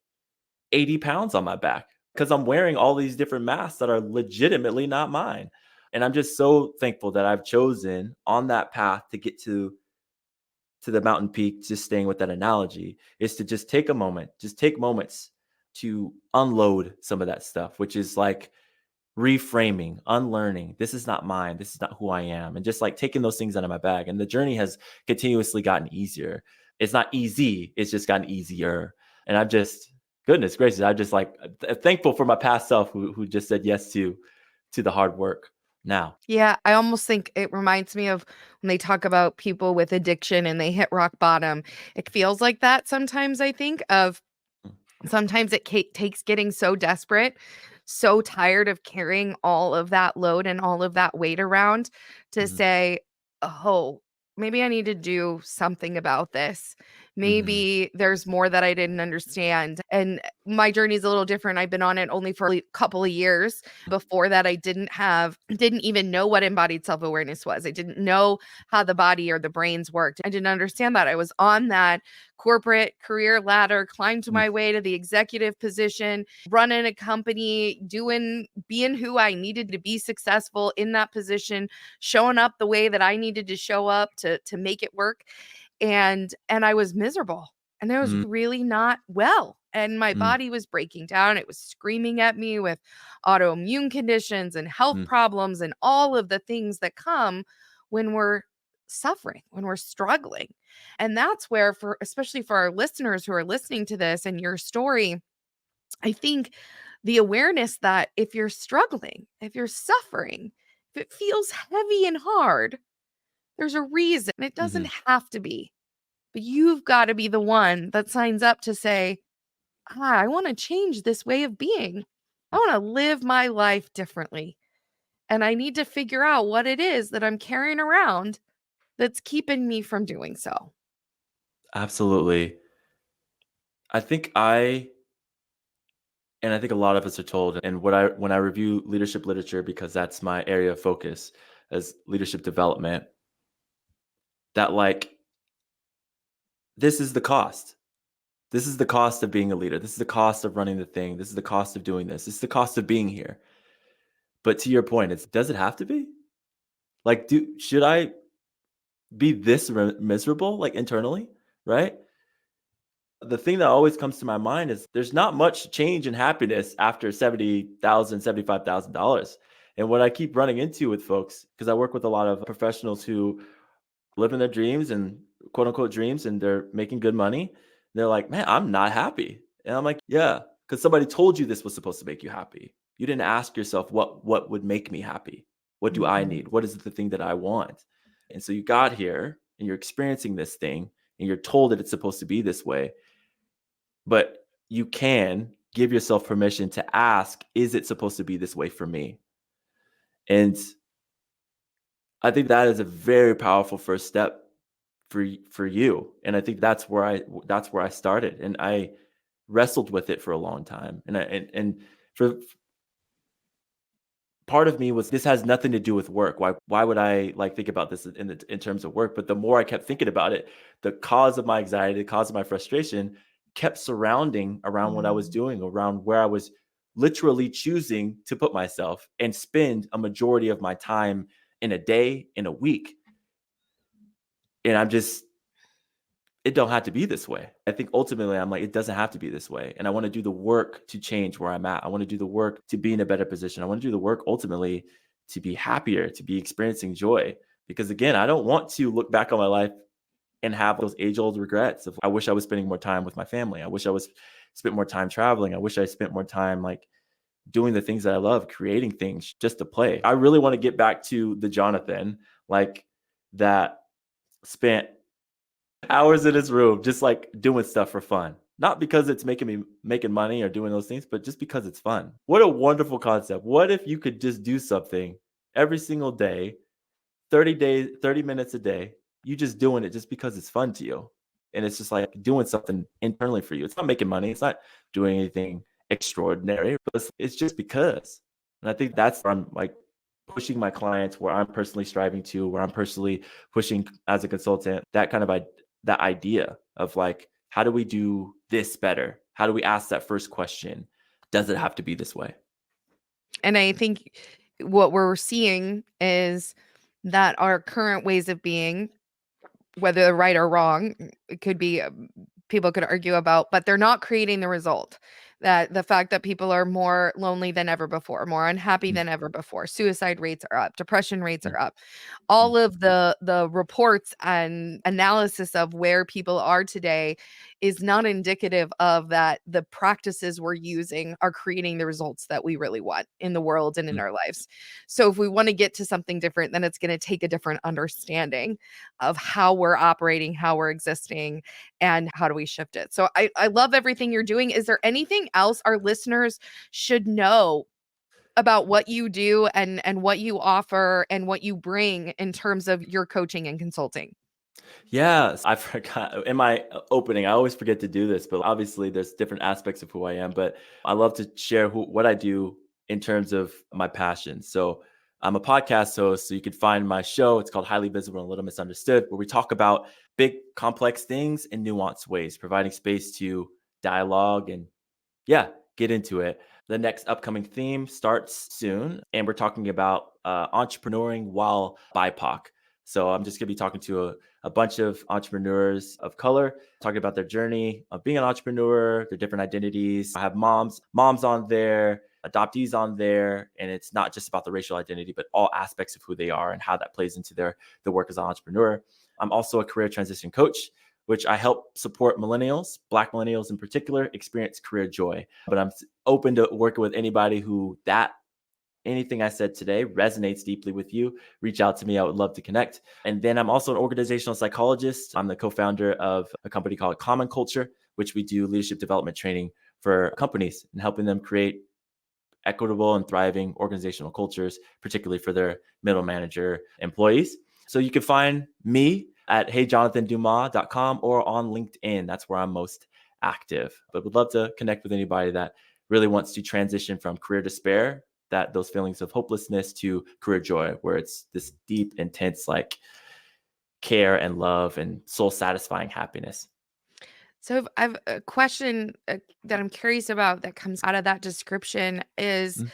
80 pounds on my back because I'm wearing all these different masks that are legitimately not mine. And I'm just so thankful that I've chosen on that path to get to the mountain peak, just staying with that analogy, is to just take moments to unload some of that stuff, which is like reframing, unlearning. This is not mine. This is not who I am. And just like taking those things out of my bag. And the journey has continuously gotten easier. It's not easy. It's just gotten easier. And I'm just, goodness gracious, I'm just like thankful for my past self who just said yes to the hard work now. Yeah, I almost think it reminds me of when they talk about people with addiction and they hit rock bottom. It feels like that sometimes, I think, of sometimes it takes getting so desperate, so tired of carrying all of that load and all of that weight around to Mm-hmm. say, "Oh, maybe I need to do something about this. Mm-hmm. Maybe there's more that I didn't understand." And my journey is a little different. I've been on it only for a couple of years. Before that, I didn't even know what embodied self-awareness was. I didn't know how the body or the brains worked. I didn't understand that. I was on that corporate career ladder, climbed my way to the executive position, running a company, being who I needed to be successful in that position, showing up the way that I needed to show up to make it work. And I was miserable. And I was Mm-hmm. really not well. And my body was breaking down. It was screaming at me with autoimmune conditions and health Mm-hmm. problems and all of the things that come when we're suffering, when we're struggling. And that's where, especially for our listeners who are listening to this and your story, I think the awareness that if you're struggling, if you're suffering, if it feels heavy and hard, there's a reason. It Mm-hmm. doesn't have to be, but you've got to be the one that signs up to say, I want to change this way of being. I want to live my life differently. And I need to figure out what it is that I'm carrying around that's keeping me from doing so. Absolutely. I think I And I think a lot of us are told, and when I review leadership literature, because that's my area of focus as leadership development, that like this is the cost. This is the cost of being a leader. This is the cost of running the thing. This is the cost of doing this. This is the cost of being here. But to your point, does it have to be? Like, should I be this miserable, like internally, right? The thing that always comes to my mind is there's not much change in happiness after $70,000, $75,000. And what I keep running into with folks, because I work with a lot of professionals who live in their dreams and quote unquote dreams, and they're making good money. They're like, man, I'm not happy. And I'm like, yeah, because somebody told you this was supposed to make you happy. You didn't ask yourself what would make me happy? What do I Mhm. need? What is the thing that I want? And so you got here and you're experiencing this thing and you're told that it's supposed to be this way. But you can give yourself permission to ask, is it supposed to be this way for me? And I think that is a very powerful first step for you. And I think that's where I started, and I wrestled with it for a long time. And for part of me was, this has nothing to do with work. Why would I like think about this in terms of work? But the more I kept thinking about it, the cause of my anxiety, the cause of my frustration kept surrounding around what I was Mm. doing, around where I was literally choosing to put myself and spend a majority of my time in a day, in a week. And it don't have to be this way. I think ultimately I'm like, it doesn't have to be this way. And I want to do the work to change where I'm at. I want to do the work to be in a better position. I want to do the work ultimately to be happier, to be experiencing joy. Because again, I don't want to look back on my life and have those age old regrets of, I wish I was spending more time with my family. I wish I was spent more time traveling. I wish I spent more time like doing the things that I love, creating things just to play. I really want to get back to the Jonathan, like that spent hours in his room, just like doing stuff for fun. Not because it's making money or doing those things, but just because it's fun. What a wonderful concept. What if you could just do something every single day, 30 days, 30 minutes a day, you just doing it just because it's fun to you. And it's just like doing something internally for you. It's not making money. It's not doing anything extraordinary, but it's just because. And I think that's where I'm like pushing my clients, where I'm personally striving to, where I'm personally pushing as a consultant, that kind of that idea of like, how do we do this better? How do we ask that first question? Does it have to be this way? And I think what we're seeing is that our current ways of being, whether they're right or wrong, it could be people could argue about, but they're not creating the result. That the fact that people are more lonely than ever before, more unhappy Mm, than ever before, suicide rates are up, depression rates mm, are up. mm, All of the reports and analysis of where people are today is not indicative of that the practices we're using are creating the results that we really want in the world and in mm. our lives. So if we want to get to something different, then it's going to take a different understanding of how we're operating, how we're existing, and how do we shift it. So I love everything you're doing. Is there anything else our listeners should know about what you do and what you offer and what you bring in terms of your coaching and consulting? Yes, I forgot in my opening. I always forget to do this, but obviously there's different aspects of who I am. But I love to share what I do in terms of my passion. So I'm a podcast host, so you can find my show. It's called Highly Visible and Little Misunderstood, where we talk about big, complex things in nuanced ways, providing space to dialogue and yeah, get into it. The next upcoming theme starts soon, and we're talking about entrepreneuring while BIPOC. So I'm just going to be talking to a bunch of entrepreneurs of color, talking about their journey of being an entrepreneur, their different identities. I have moms on there, adoptees on there, and it's not just about the racial identity, but all aspects of who they are and how that plays into their work as an entrepreneur. I'm also a career transition coach, which I help support millennials, Black millennials in particular, experience career joy. But I'm open to working with anybody who anything I said today resonates deeply with you. Reach out to me. I would love to connect. And then I'm also an organizational psychologist. I'm the co-founder of a company called Common Culture, which we do leadership development training for companies and helping them create equitable and thriving organizational cultures, particularly for their middle manager employees. So you can find me at heyjonathandumas.com or on LinkedIn. That's where I'm most active. But would love to connect with anybody that really wants to transition from career despair, that those feelings of hopelessness, to career joy, where it's this deep, intense, like care and love and soul satisfying happiness. So I've a question that I'm curious about that comes out of that description is Mm,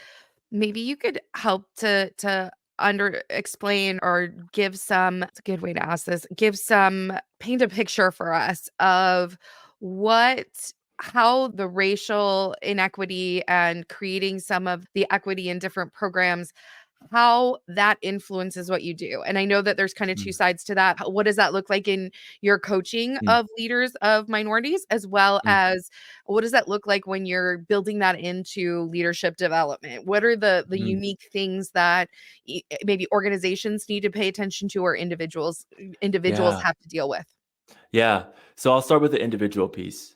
maybe you could help to under explain or give some, it's a good way to ask this, give some, paint a picture for us of what how the racial inequity and creating some of the equity in different programs, how that influences what you do. And I know that there's kind of two mm, sides to that. What does that look like in your coaching mm, of leaders of minorities, as well mm, as what does that look like when you're building that into leadership development? What are the mm. unique things that maybe organizations need to pay attention to, or individuals Yeah. have to deal with? Yeah. So I'll start with the individual piece.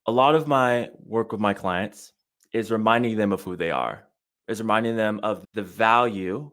A lot of my work with my clients is reminding them of who they are, is reminding them of the value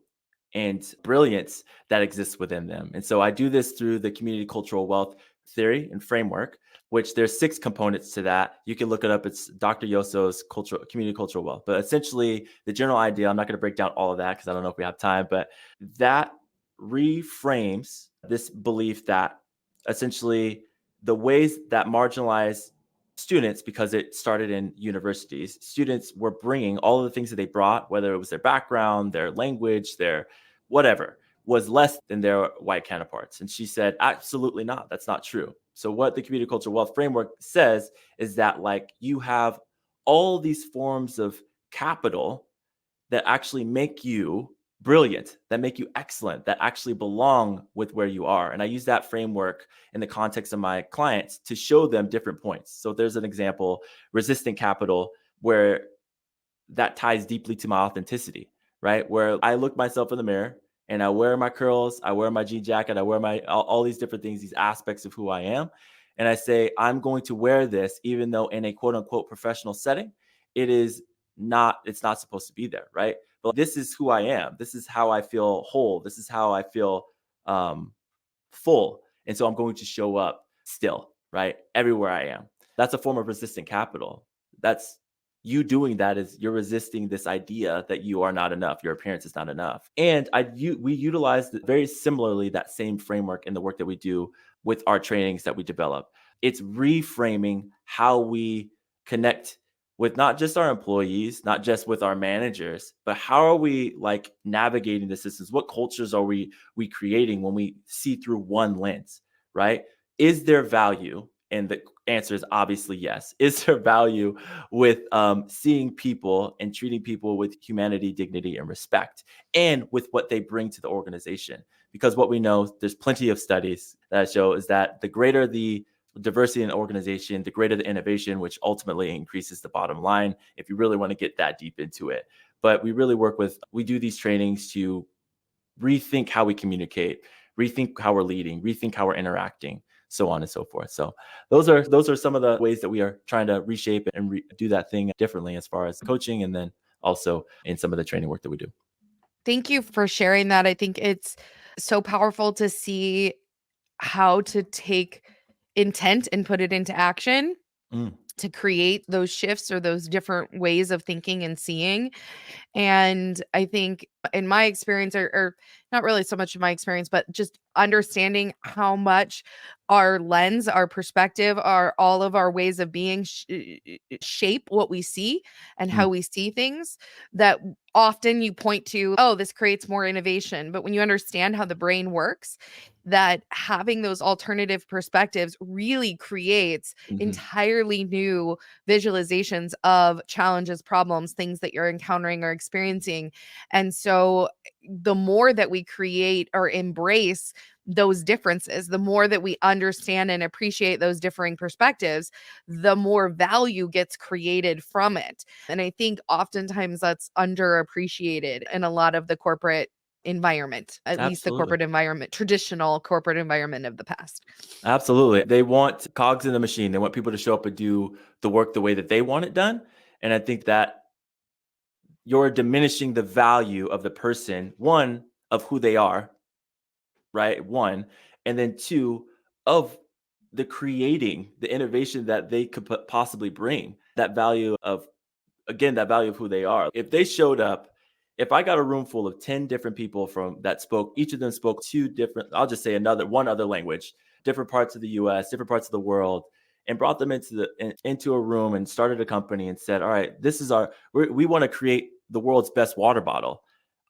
and brilliance that exists within them. And so I do this through the community cultural wealth theory and framework, which there's 6 components to that. You can look it up. It's Dr. Yoso's community cultural wealth. But essentially, the general idea, I'm not going to break down all of that because I don't know if we have time, but that reframes this belief that essentially the ways that marginalized students, because it started in universities, students were bringing all of the things that they brought, whether it was their background, their language, their whatever, was less than their white counterparts. And she said, absolutely not. That's not true. So what the community culture wealth framework says is that like you have all these forms of capital that actually make you brilliant, that make you excellent, that actually belong with where you are. And I use that framework in the context of my clients to show them different points. So there's an example, resistant capital, where that ties deeply to my authenticity, right? Where I look myself in the mirror and I wear my curls, I wear my jean jacket, I wear my all these different things, these aspects of who I am. And I say, I'm going to wear this, even though in a quote unquote professional setting, it's not supposed to be there, right? But this is who I am. This is how I feel whole. This is how I feel um, full. And so I'm going to show up still, right? Everywhere I am. That's a form of resistant capital. That's you doing that is you're resisting this idea that you are not enough, your appearance is not enough. And we utilize very similarly that same framework in the work that we do with our trainings that we develop. It's reframing how we connect with not just our employees, not just with our managers, but how are we like navigating the systems? What cultures are we creating when we see through one lens, right? Is there value? And the answer is obviously yes. Is there value with seeing people and treating people with humanity, dignity, and respect, and with what they bring to the organization? Because what we know, there's plenty of studies that show is that the greater the diversity in an organization, the greater the innovation, which ultimately increases the bottom line, if you really want to get that deep into it. But we do these trainings to rethink how we communicate, rethink how we're leading, rethink how we're interacting, so on and so forth. So those are some of the ways that we are trying to reshape and do that thing differently as far as coaching, and then also in some of the training work that we do. Thank you for sharing that. I think it's so powerful to see how to take intent and put it into action Mm. to create those shifts or those different ways of thinking and seeing. And I think in my experience, or not really so much in my experience, but just understanding how much our lens, our perspective, all of our ways of being shape what we see and how Mm. we see things, that often you point to, oh, this creates more innovation. But when you understand how the brain works, that having those alternative perspectives really creates Mm-hmm. entirely new visualizations of challenges, problems, things that you're encountering or experiencing. And so the more that we create or embrace those differences, the more that we understand and appreciate those differing perspectives, the more value gets created from it. And I think oftentimes that's underappreciated in a lot of the corporate environment, at least the Absolutely. corporate environment, traditional corporate environment of the past. Absolutely. They want cogs in the machine. They want people to show up and do the work the way that they want it done. And I think that you're diminishing the value of the person, one, of who they are, right? One, and then two, of the creating, the innovation that they could possibly bring, that value of, again, that value of who they are. If they showed up, if I got a room full of 10 different people that spoke, each of them spoke two different, I'll just say one other language, different parts of the US, different parts of the world, and brought them into a room and started a company and said, all right, we want to create the world's best water bottle.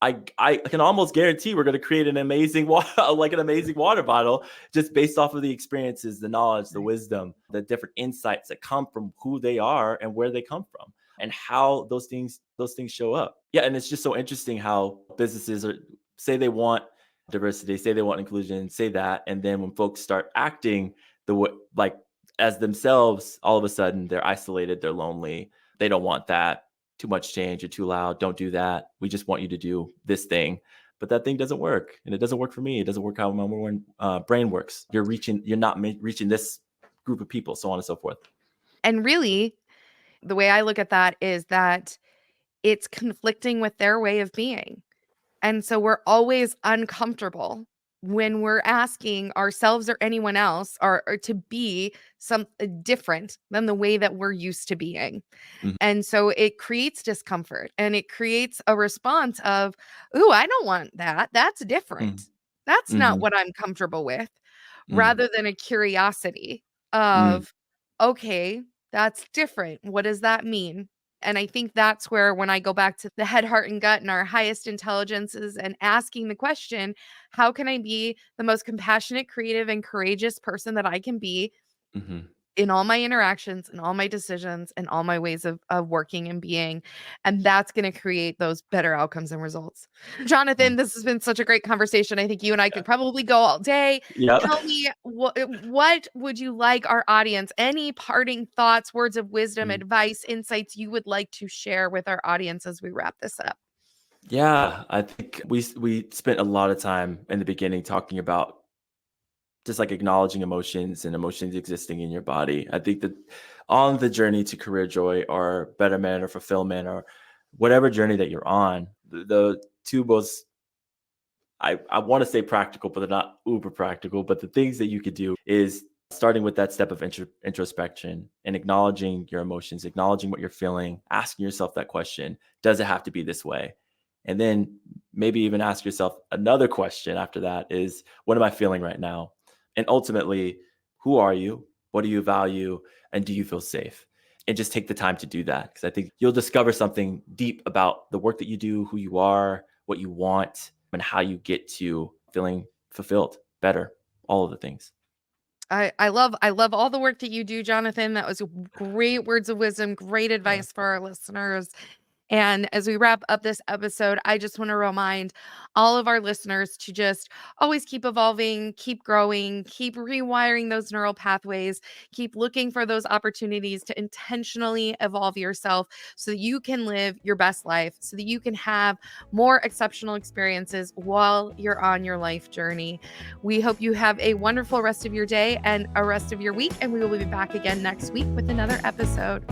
I can almost guarantee we're going to create an amazing water bottle, just based off of the experiences, the knowledge, the wisdom, the different insights that come from who they are and where they come from, and how those things show up. Yeah, and it's just so interesting how businesses say they want diversity, say they want inclusion, say that, and then when folks start acting the way, like, as themselves, all of a sudden they're isolated, they're lonely, they don't want that. Too much change, you're too loud, don't do that. We just want you to do this thing. But that thing doesn't work, and it doesn't work for me. It doesn't work how my brain works. You're not reaching this group of people, so on and so forth. And really, the way I look at that is that it's conflicting with their way of being. And so we're always uncomfortable when we're asking ourselves or anyone else or to be some different than the way that we're used to being. Mhm. And so it creates discomfort and it creates a response of, ooh, I don't want that. That's Mm. different. That's not Mhm. what I'm comfortable with, Mm. rather than a curiosity Mm. of, okay, that's different. What does that mean? And I think that's where, when I go back to the head, heart, and gut and our highest intelligences and asking the question, how can I be the most compassionate, creative, and courageous person that I can be? Mhm. in all my interactions, in all my decisions, and all my ways of working and being. And that's going to create those better outcomes and results. Mm. Jonathan, this has been such a great conversation. I think you and I could probably go all day. Yeah. Tell me, what would you like our audience, any parting thoughts, words of wisdom, Mm. advice, insights you would like to share with our audience as we wrap this up? Yeah, I think we spent a lot of time in the beginning talking about just like acknowledging emotions and emotions existing in your body. I think that on the journey to career joy or betterment or fulfillment or whatever journey that you're on, the two most I want to say practical, but they're not uber practical. But the things that you could do is starting with that step of introspection and acknowledging your emotions, acknowledging what you're feeling, asking yourself that question: does it have to be this way? And then maybe even ask yourself another question after that: is what am I feeling right now? And ultimately, who are you? What do you value? And do you feel safe? And just take the time to do that, because I think you'll discover something deep about the work that you do, who you are, what you want, and how you get to feeling fulfilled, better, all of the things. I love all the work that you do, Jonathan. That was great words of wisdom, great Yeah. advice for our listeners. And as we wrap up this episode, I just want to remind all of our listeners to just always keep evolving, keep growing, keep rewiring those neural pathways, keep looking for those opportunities to intentionally evolve yourself so that you can live your best life, so that you can have more exceptional experiences while you're on your life journey. We hope you have a wonderful rest of your day and a rest of your week, and we will be back again next week with another episode.